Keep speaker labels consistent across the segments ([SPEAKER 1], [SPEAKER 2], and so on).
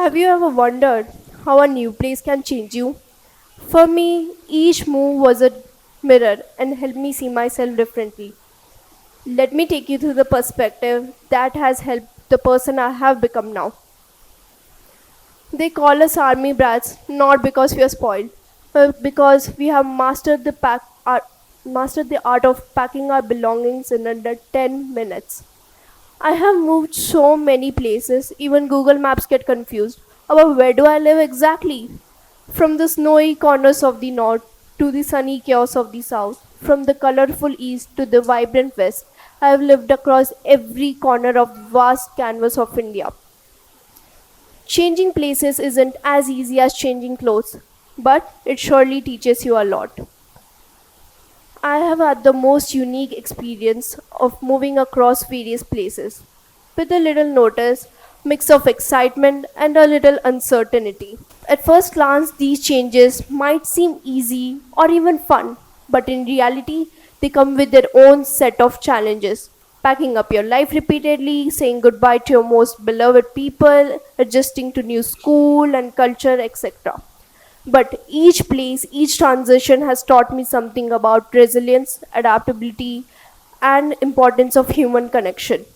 [SPEAKER 1] Have you ever wondered how a new place can change you? For me, each move was a mirror and helped me see myself differently. Let me take you through the perspective that has helped the person I have become now. They call us army brats not because we are spoiled, but because we have mastered the art of packing our belongings in under 10 minutes. I have moved so many places, even Google Maps get confused about where do I live exactly. From the snowy corners of the north to the sunny chaos of the south, from the colorful east to the vibrant west, I have lived across every corner of the vast canvas of India. Changing places isn't as easy as changing clothes, but it surely teaches you a lot. I have had the most unique experience of moving across various places, with a little notice, mix of excitement and a little uncertainty. At first glance, these changes might seem easy or even fun, but in reality, they come with their own set of challenges. Packing up your life repeatedly, saying goodbye to your most beloved people, adjusting to new school and culture, etc. But each place, each transition has taught me something about resilience, adaptability, and importance of human connection.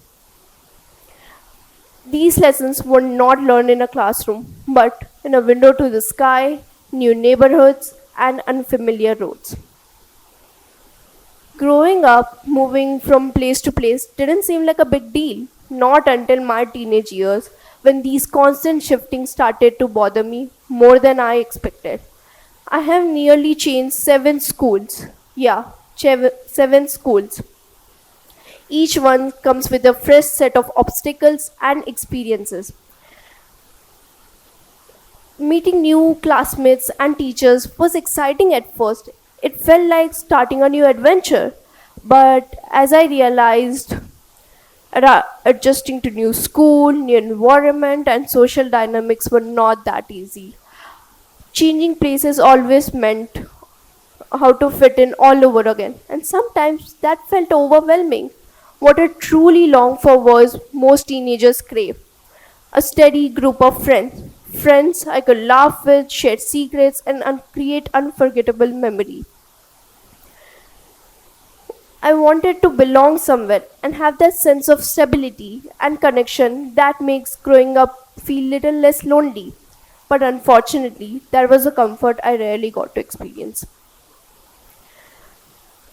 [SPEAKER 1] These lessons were not learned in a classroom, but in a window to the sky, new neighborhoods, and unfamiliar roads. Growing up, moving from place to place didn't seem like a big deal, not until my teenage years when these constant shiftings started to bother me more than I expected. I have nearly changed 7 schools. Yeah, 7 schools. Each one comes with a fresh set of obstacles and experiences. Meeting new classmates and teachers was exciting at first. It felt like starting a new adventure. But as I realized, adjusting to new school, new environment, and social dynamics were not that easy. Changing places always meant how to fit in all over again, and sometimes that felt overwhelming. What I truly longed for was most teenagers crave a steady group of friends. Friends I could laugh with, share secrets, and create unforgettable memories. I wanted to belong somewhere and have that sense of stability and connection that makes growing up feel little less lonely. But unfortunately, that was a comfort I rarely got to experience.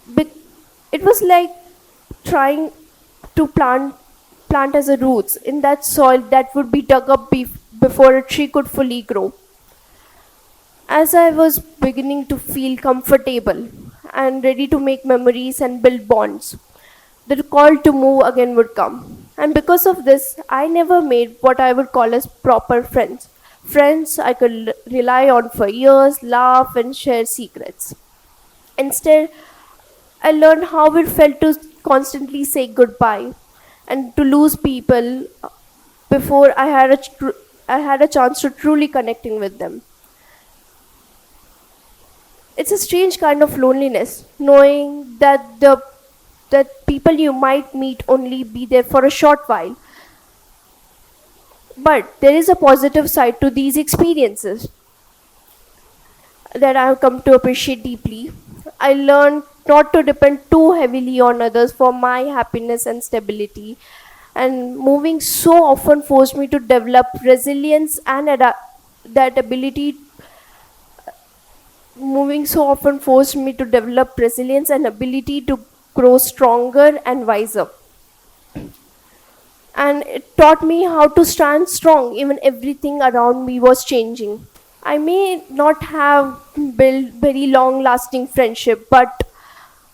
[SPEAKER 1] Bec- It was like trying to plant as a roots in that soil that would be dug up before a tree could fully grow. As I was beginning to feel comfortable and ready to make memories and build bonds, the call to move again would come. And because of this, I never made what I would call as proper friends. Friends I could rely on for years, laugh, and share secrets. Instead, I learned how it felt to constantly say goodbye and to lose people before I had a chance to truly connecting with them. It's a strange kind of loneliness, knowing that people you might meet only be there for a short while. But there is a positive side to these experiences that I have come to appreciate deeply. I learned not to depend too heavily on others for my happiness and stability. And that ability moving so often forced me to develop resilience and ability to grow stronger and wiser. And it taught me how to stand strong even everything around me was changing. I may not have built very long lasting friendship, but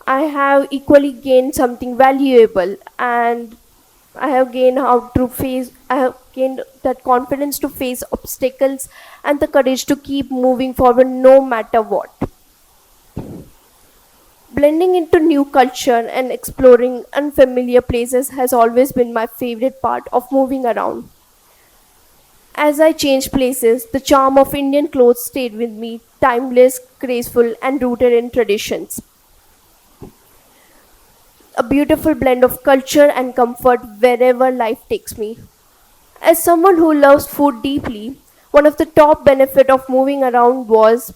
[SPEAKER 1] I have equally gained something valuable, and I have gained that confidence to face obstacles and the courage to keep moving forward no matter what. Blending into new culture and exploring unfamiliar places has always been my favorite part of moving around. As I changed places, the charm of Indian clothes stayed with me, timeless, graceful, and rooted in traditions. A beautiful blend of culture and comfort wherever life takes me. As someone who loves food deeply, One of the top benefit of moving around was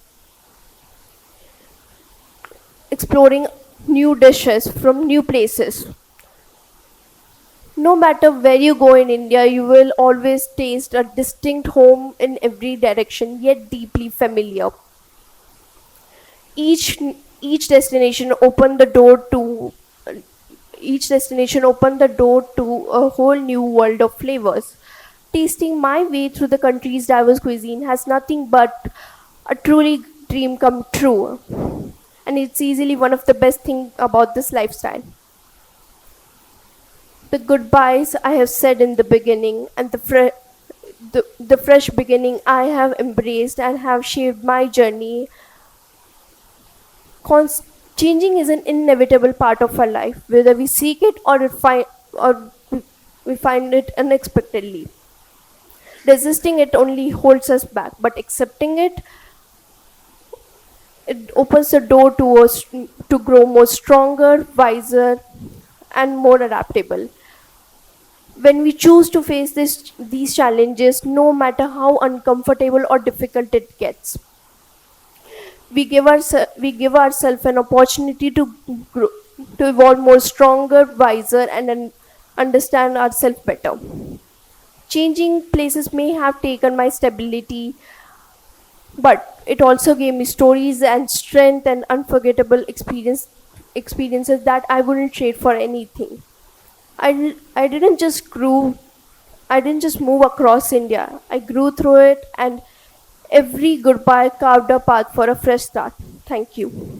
[SPEAKER 1] exploring new dishes from new places. No matter where you go in India, you will always taste a distinct home in every direction, yet deeply familiar. Each each destination opened the door to each destination opened the door to a whole new world of flavors. Tasting my way through the country's diverse cuisine has nothing but a truly dream come true. And it's easily one of the best things about this lifestyle. The goodbyes I have said in the beginning and the fresh beginning I have embraced and have shaped my journey. Const- Changing is an inevitable part of our life, whether we seek it or we find it unexpectedly. Resisting it only holds us back, but accepting it opens the door to us to grow more stronger, wiser, and more adaptable. When we choose to face these challenges, no matter how uncomfortable or difficult it gets, we give ourselves an opportunity to grow, to evolve more stronger, wiser, and understand ourselves better. Changing places may have taken my stability, but it also gave me stories and strength and unforgettable experiences that I wouldn't trade for anything. I didn't just grew I didn't just move across India. I grew through it, and every goodbye carved a path for a fresh start. Thank you.